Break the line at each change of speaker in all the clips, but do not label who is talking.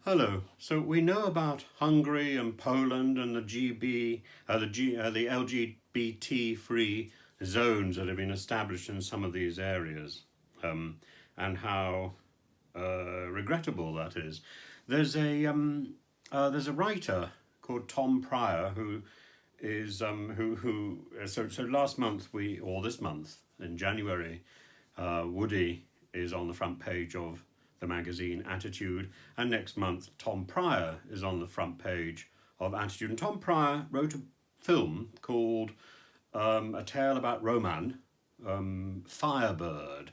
Hello. So we know about Hungary and Poland and the LGBT-free zones that have been established in some of these areas, and how regrettable that is. There's a writer called Tom Pryor so last month or this month in January, Woody is on the front page of the magazine Attitude, and next month Tom Pryor is on the front page of Attitude. And Tom Pryor wrote a film called A Tale About Roman, Firebird,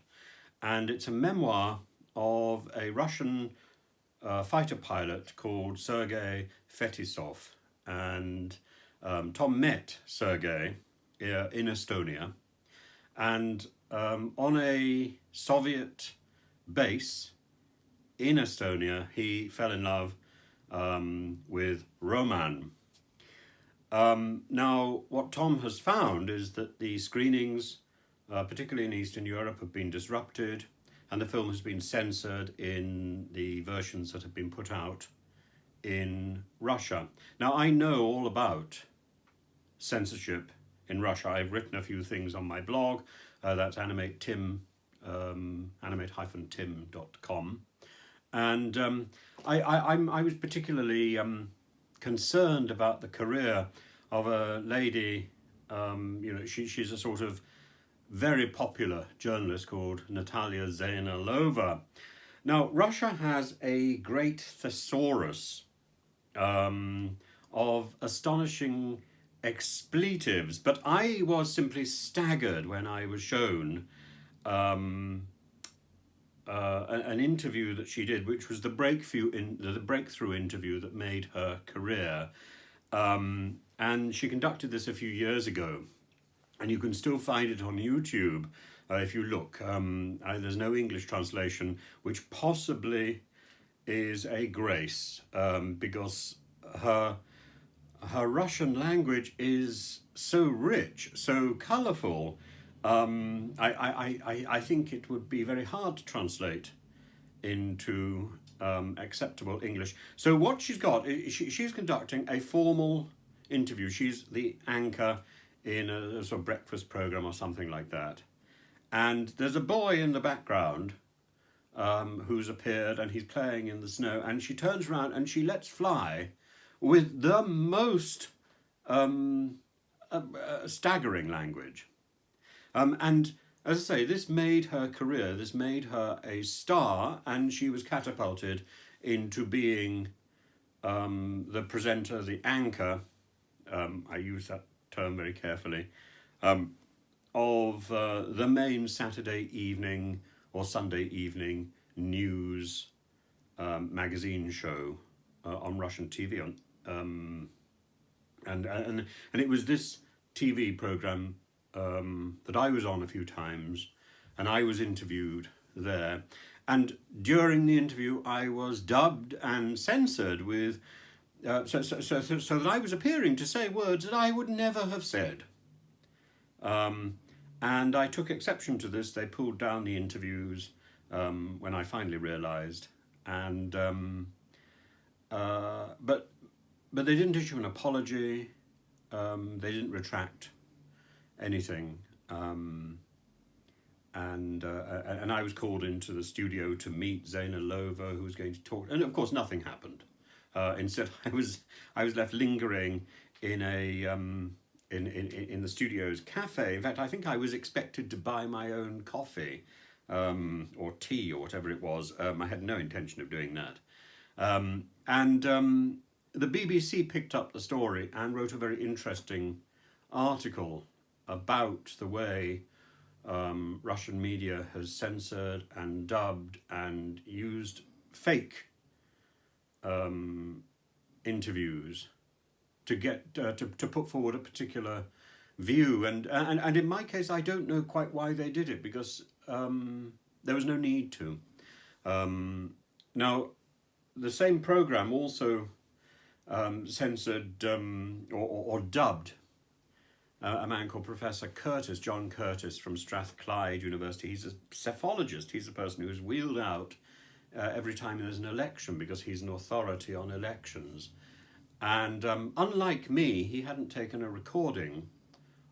and it's a memoir of a Russian fighter pilot called Sergei Fetisov. And Tom met Sergei in Estonia, and on a Soviet base in Estonia, he fell in love with Roman. Now, what Tom has found is that the screenings, particularly in Eastern Europe, have been disrupted, and the film has been censored in the versions that have been put out in Russia. Now, I know all about censorship in Russia. I've written a few things on my blog. That's animate-tim, animate-tim.com. And I was particularly concerned about the career of a lady. She's a sort of very popular journalist called Natalia Zainalova. Now, Russia has a great thesaurus of astonishing expletives, but I was simply staggered when I was shown an interview that she did, which was the breakthrough interview that made her career. And she conducted this a few years ago, and you can still find it on YouTube if you look. There's no English translation, which possibly is a grace, because her Russian language is so rich, so colourful. I think it would be very hard to translate into acceptable English. So what she's got, she's conducting a formal interview. She's the anchor in a sort of breakfast program or something like that. And there's a boy in the background who's appeared, and he's playing in the snow. And she turns around and she lets fly with the most staggering language. And as I say, this made her career, this made her a star, and she was catapulted into being the presenter, the anchor, I use that term very carefully, of the main Saturday evening or Sunday evening news magazine show on Russian TV. And it was this TV program that I was on a few times, and I was interviewed there. And during the interview, I was dubbed and censored with, so that I was appearing to say words that I would never have said. And I took exception to this. They pulled down the interviews when I finally realised, and but they didn't issue an apology. They didn't retract anything, and I was called into the studio to meet Zainalova, who was going to talk, and of course nothing happened. Instead, I was left lingering in the studio's cafe. In fact, I think I was expected to buy my own coffee or tea or whatever it was. I had no intention of doing that, and the BBC picked up the story and wrote a very interesting article about the way Russian media has censored and dubbed and used fake interviews to get to put forward a particular view, and in my case, I don't know quite why they did it, because there was no need to. Now, the same program also censored or dubbed a man called Professor Curtis, John Curtis from Strathclyde University. He's a psephologist. He's the person who's wheeled out every time there's an election, because he's an authority on elections. And unlike me, he hadn't taken a recording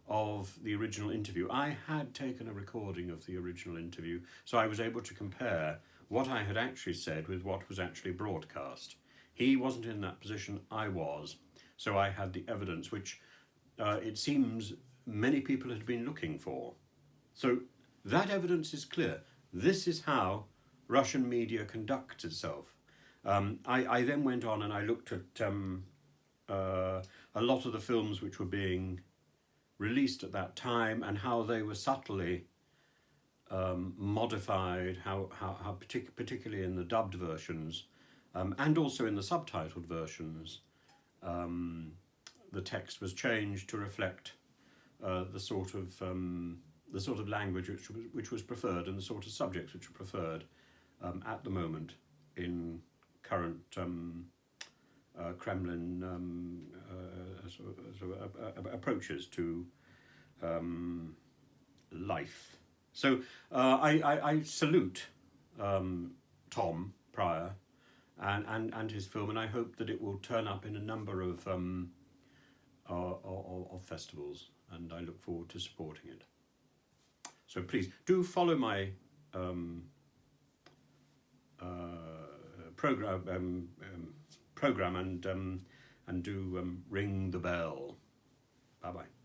of the original interview. I had taken a recording of the original interview, so I was able to compare what I had actually said with what was actually broadcast. He wasn't in that position, I was, so I had the evidence, which it seems many people had been looking for. So that evidence is clear. This is how Russian media conducts itself. I then went on and I looked at a lot of the films which were being released at that time and how they were subtly modified, particularly in the dubbed versions and also in the subtitled versions, the text was changed to reflect the sort of language which was preferred and the sort of subjects which were preferred at the moment in current Kremlin approaches to life. So I salute Tom Pryor and his film, and I hope that it will turn up in a number of festivals, and I look forward to supporting it. So please do follow my program and do ring the bell. Bye bye.